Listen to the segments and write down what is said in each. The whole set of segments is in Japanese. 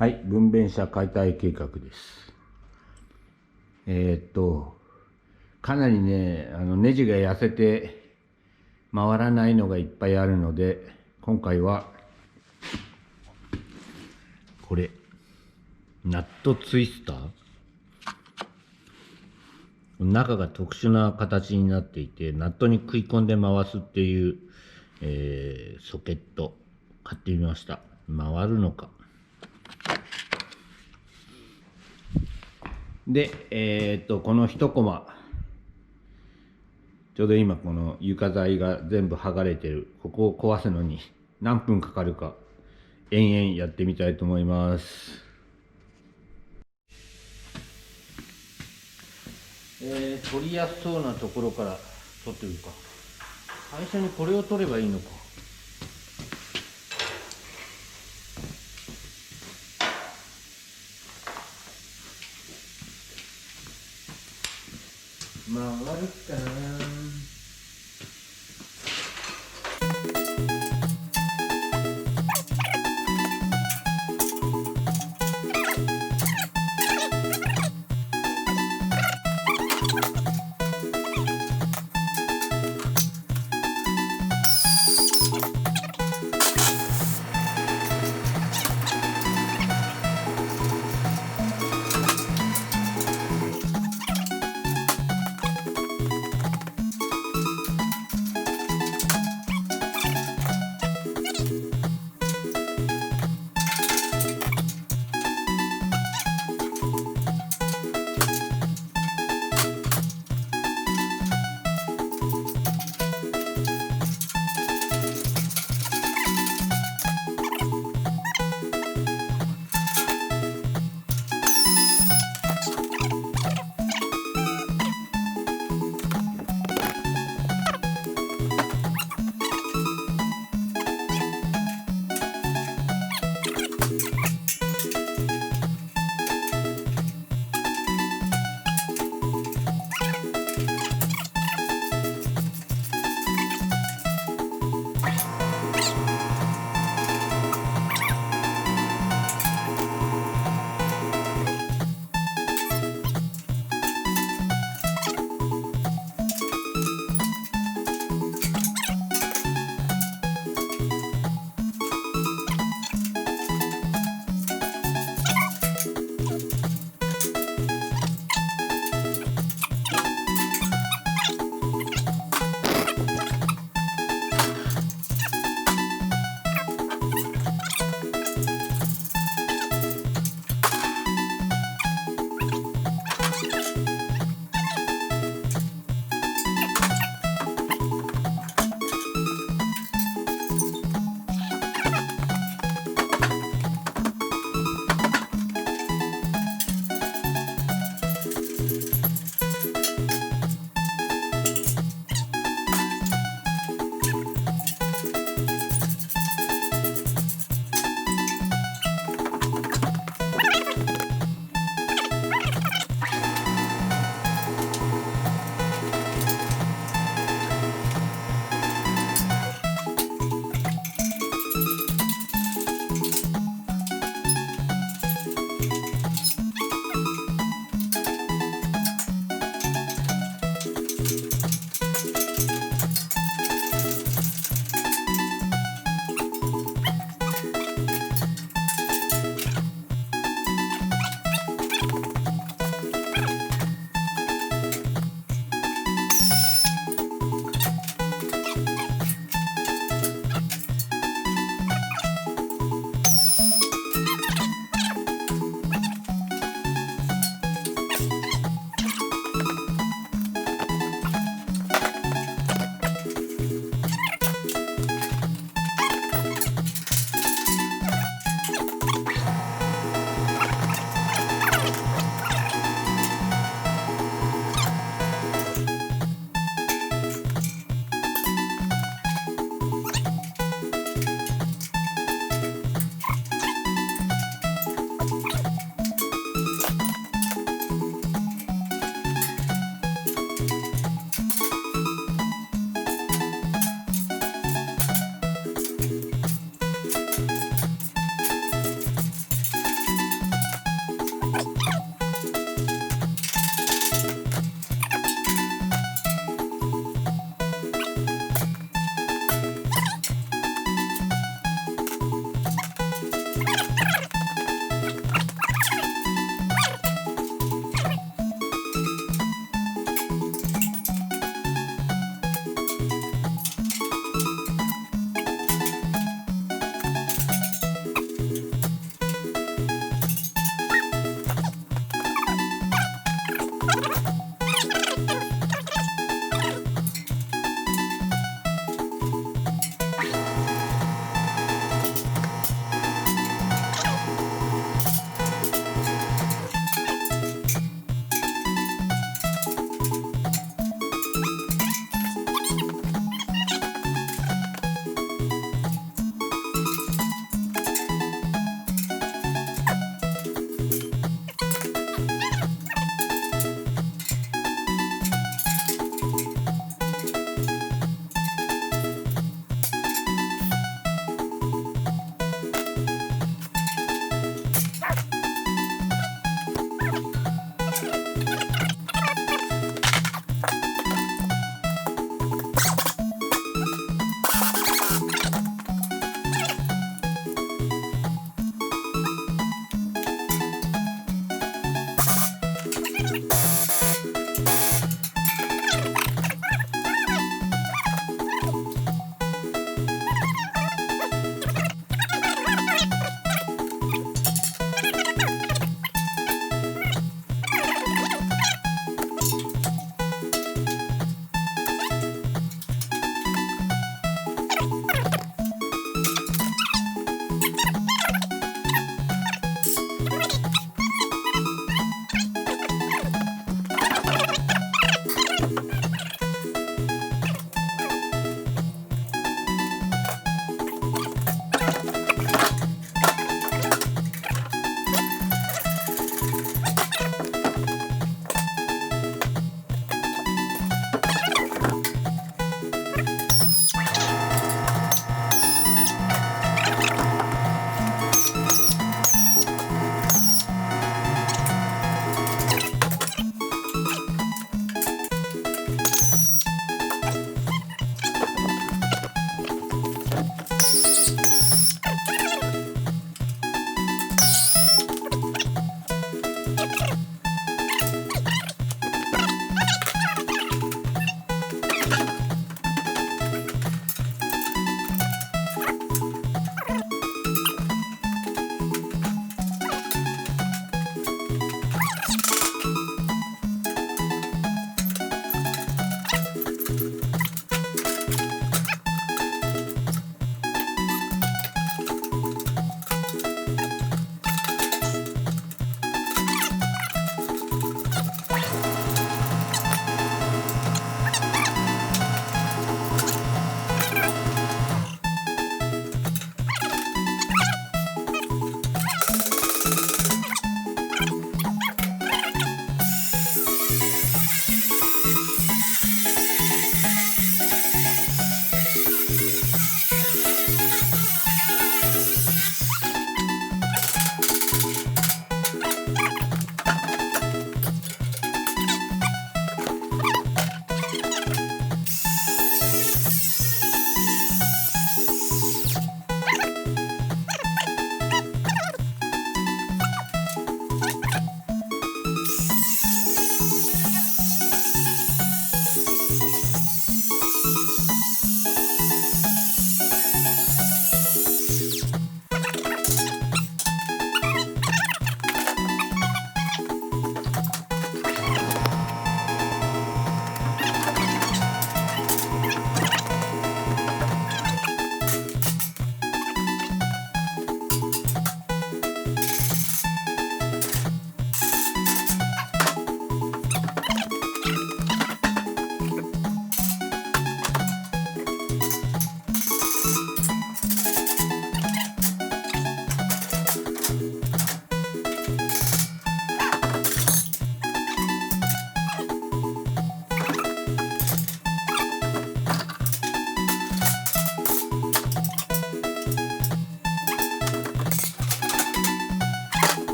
はい、分娩舎解体計画です。かなりね、ネジが痩せて回らないのがいっぱいあるので、今回はこれナットツイスター、中が特殊な形になっていて、ナットに食い込んで回すっていう、ソケット買ってみました。回るのか。で、この一コマ、ちょうど今この床材が全部剥がれてる、ここを壊すのに何分かかるか、延々やってみたいと思います。取りやすそうなところから取ってみるか。最初にこれを取ればいいのか。回るかな。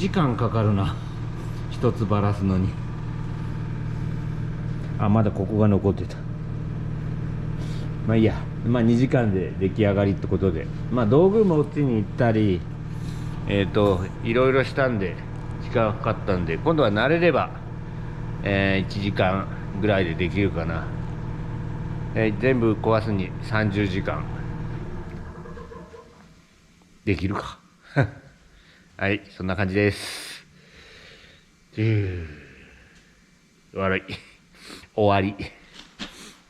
時間かかるな、一つばらすのに。あ、まだここが残ってた。まあいいや、まあ2時間で出来上がりってことで、まあ道具持ちに行ったりいろいろしたんで時間かかったんで、今度は慣れれば、1時間ぐらいでできるかな。全部壊すに30時間できるかはい、そんな感じです。笑い終わり。